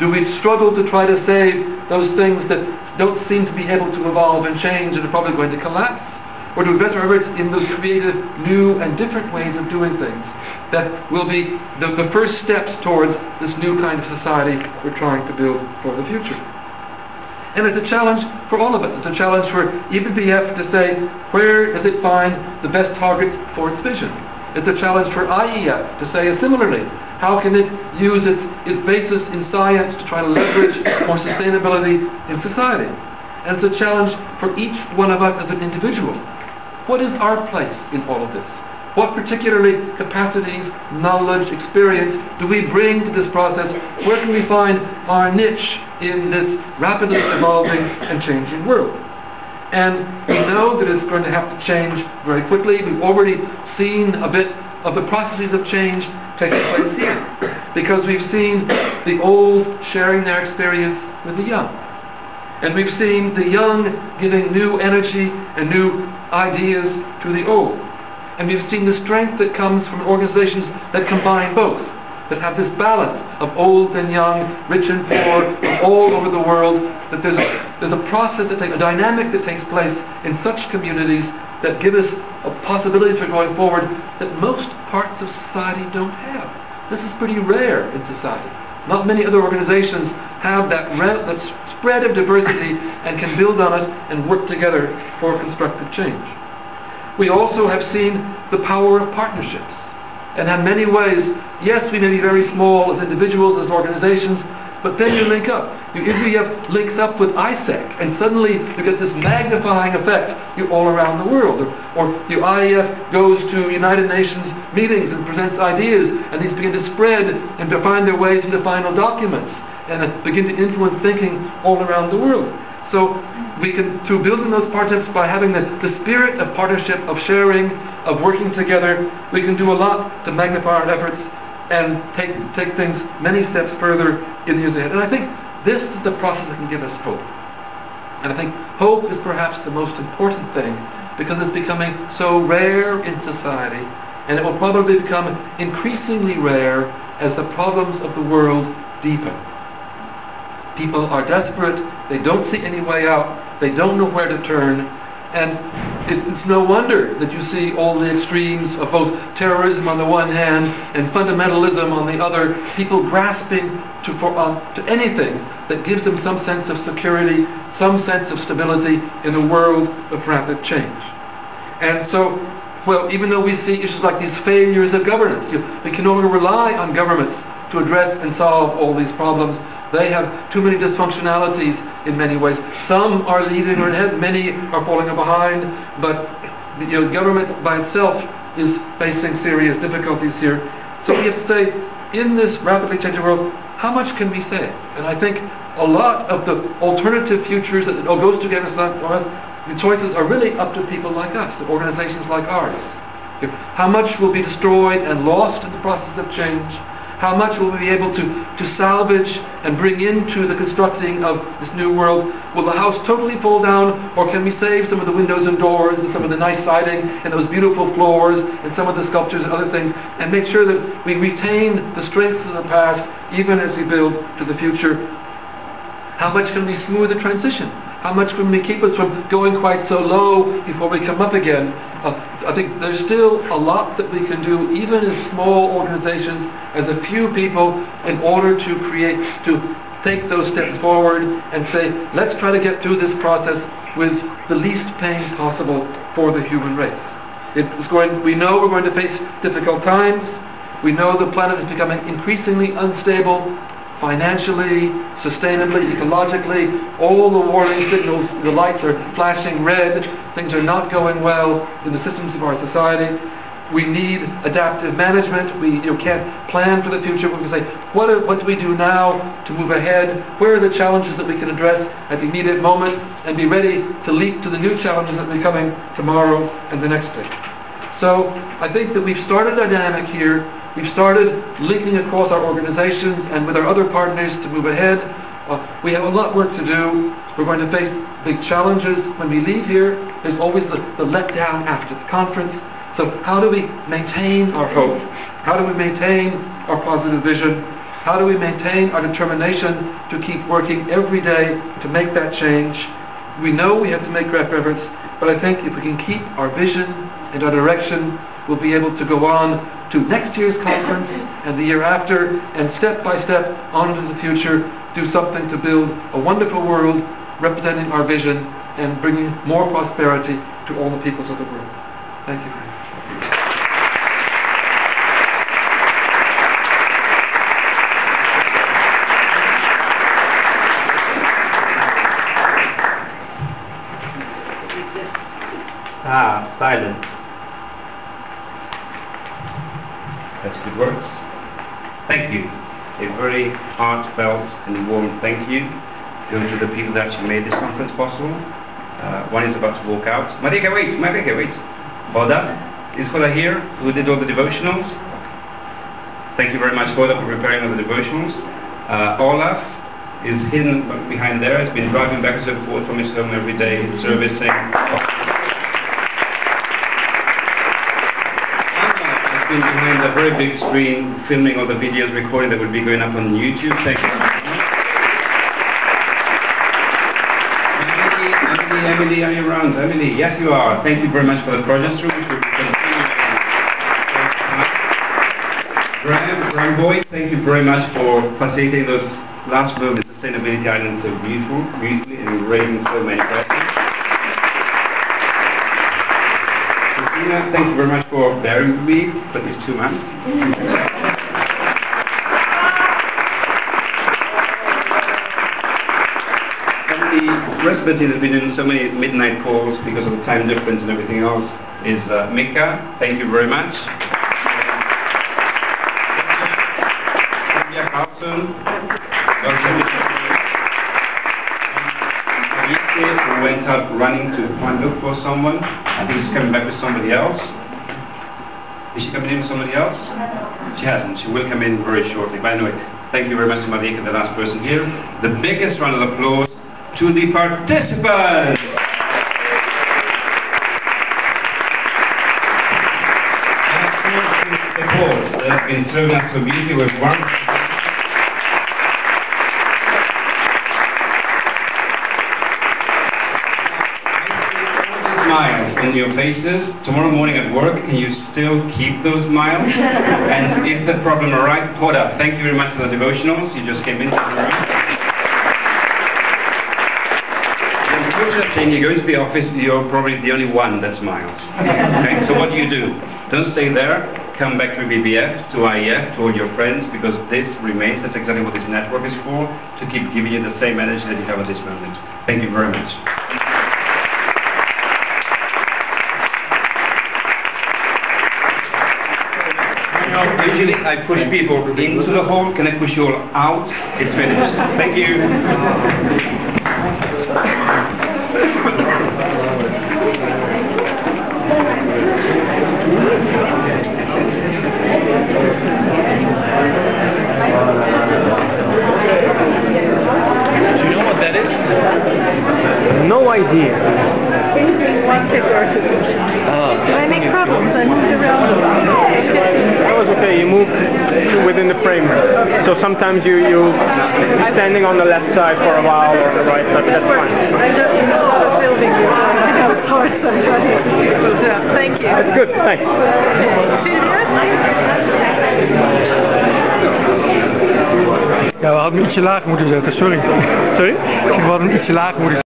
Do we struggle to try to save those things that don't seem to be able to evolve and change and are probably going to collapse? Or do we invest our efforts in those creative, new and different ways of doing things that will be the first steps towards this new kind of society we're trying to build for the future? And it's a challenge for all of us. It's a challenge for EBBF to say, where does it find the best targets for its vision? It's a challenge for IEF to say similarly, how can it use its basis in science to try to leverage more sustainability in society? And it's a challenge for each one of us as an individual. What is our place in all of this? What particularly capacities, knowledge, experience do we bring to this process? Where can we find our niche in this rapidly evolving and changing world? And we know that it's going to have to change very quickly. We've already seen a bit of the processes of change taking place here, because we've seen the old sharing their experience with the young. And we've seen the young giving new energy and new ideas to the old. And we've seen the strength that comes from organizations that combine both, that have this balance of old and young, rich and poor, from all over the world, that there's a process, a dynamic that takes place in such communities that give us a possibility for going forward that most parts of society don't have. This is pretty rare in society. Not many other organizations have that spread of diversity and can build on it and work together for constructive change. We also have seen the power of partnerships. And in many ways, yes, we may be very small as individuals, as organizations, but then you link up. EBBF links up with ISEC, and suddenly you get this magnifying effect all around the world. Or the IEF goes to United Nations meetings and presents ideas, and these begin to spread and to find their way to the final documents, and begin to influence thinking all around the world. So we can, through building those partnerships, by having the spirit of partnership, of sharing, of working together, we can do a lot to magnify our efforts and take things many steps further in the years ahead. And I think this is the process that can give us hope. And I think hope is perhaps the most important thing, because it's becoming so rare in society, and it will probably become increasingly rare as the problems of the world deepen. People are desperate, they don't see any way out, they don't know where to turn, and it's no wonder that you see all the extremes of both terrorism on the one hand and fundamentalism on the other, people grasping to anything that gives them some sense of security, some sense of stability in a world of rapid change. And so, well, even though we see issues like these failures of governance, we can no longer rely on governments to address and solve all these problems. They have too many dysfunctionalities in many ways. Some are leading ahead, many are falling behind, but government by itself is facing serious difficulties here. So we have to say, in this rapidly changing world, how much can we say? And I think a lot of the alternative futures that all goes together, the choices are really up to people like us, to organizations like ours. How much will be destroyed and lost in the process of change? How much will we be able to salvage and bring into the constructing of this new world? Will the house totally fall down, or can we save some of the windows and doors and some of the nice siding and those beautiful floors and some of the sculptures and other things, and make sure that we retain the strengths of the past even as we build to the future? How much can we smooth the transition? How much can we keep us from going quite so low before we come up again? I think there's still a lot that we can do, even as small organizations, as a few people, in order to take those steps forward and say, let's try to get through this process with the least pain possible for the human race. We know we're going to face difficult times. We know the planet is becoming increasingly unstable, financially, sustainably, ecologically. All the warning signals, the lights are flashing red. Things are not going well in the systems of our society. We need adaptive management. We can't plan for the future. We can say, what do we do now to move ahead? Where are the challenges that we can address at the immediate moment, and be ready to leap to the new challenges that will be coming tomorrow and the next day? So I think that we've started a dynamic here. We've started linking across our organizations and with our other partners to move ahead. We have a lot of work to do. We're going to face big challenges. When we leave here, there's always the letdown after the conference. So how do we maintain our hope? How do we maintain our positive vision? How do we maintain our determination to keep working every day to make that change? We know we have to make great efforts, but I think if we can keep our vision and our direction, we'll be able to go on to next year's conference and the year after, and step by step on into the future, do something to build a wonderful world representing our vision and bringing more prosperity to all the peoples of the world. Thank you very much. Silent. That's good words. Thank you. A very heartfelt and warm thank you to the people that actually made this conference possible. One is about to walk out. Marika, wait! Marika, wait! Hoda? Is Hoda here? Who did all the devotionals? Thank you very much, Hoda, for preparing all the devotionals. Olaf is hidden behind there. He's been driving back and forth from his home every day, servicing. Behind a very big screen, filming all the videos, recording that will be going up on YouTube. Thank you. Emily, are you around? Emily, yes you are. Thank you very much for the project. Graham Boyd, thank you very much for facilitating those last moments. Sustainability Island so beautifully and raising so many questions. Thank you very much for bearing with me for these 2 months. And the rest of the team has been doing so many midnight calls because of the time difference and everything else is Mika. Thank you very much. Who went out running to find look for someone. I think she's coming back with somebody else. Is she coming in with somebody else? She hasn't. She will come in very shortly. But anyway, thank you very much to Marika, the last person here. The biggest round of applause to the participants. They have been serving us so beautifully with one. Smiles on your faces. Tomorrow morning at work, can you still keep those smiles? And if the problem arises, Hoda, thank you very much for the devotionals. You just came into the room. Unfortunately, you go into the office, you're probably the only one that smiles. Okay? So what do? Don't stay there. Come back to EBBF, to IEF, to all your friends, because this remains. That's exactly what this network is for, to keep giving you the same energy that you have at this moment. Thank you very much. Usually I push people into the hall. Can I push you all out? It's finished. Thank you. Do you know what that is? No idea. Do I make problems and move around? That was okay, you move within the frame. So sometimes you standing on the left side for a while or on the right side, but that's fine. I'm just filming you. Of course, I'm trying. Thank you. That's good, thanks. Ja, we hadden hem ietsje lager moeten zetten, sorry. Sorry? We hadden hem ietsje lager moeten zetten.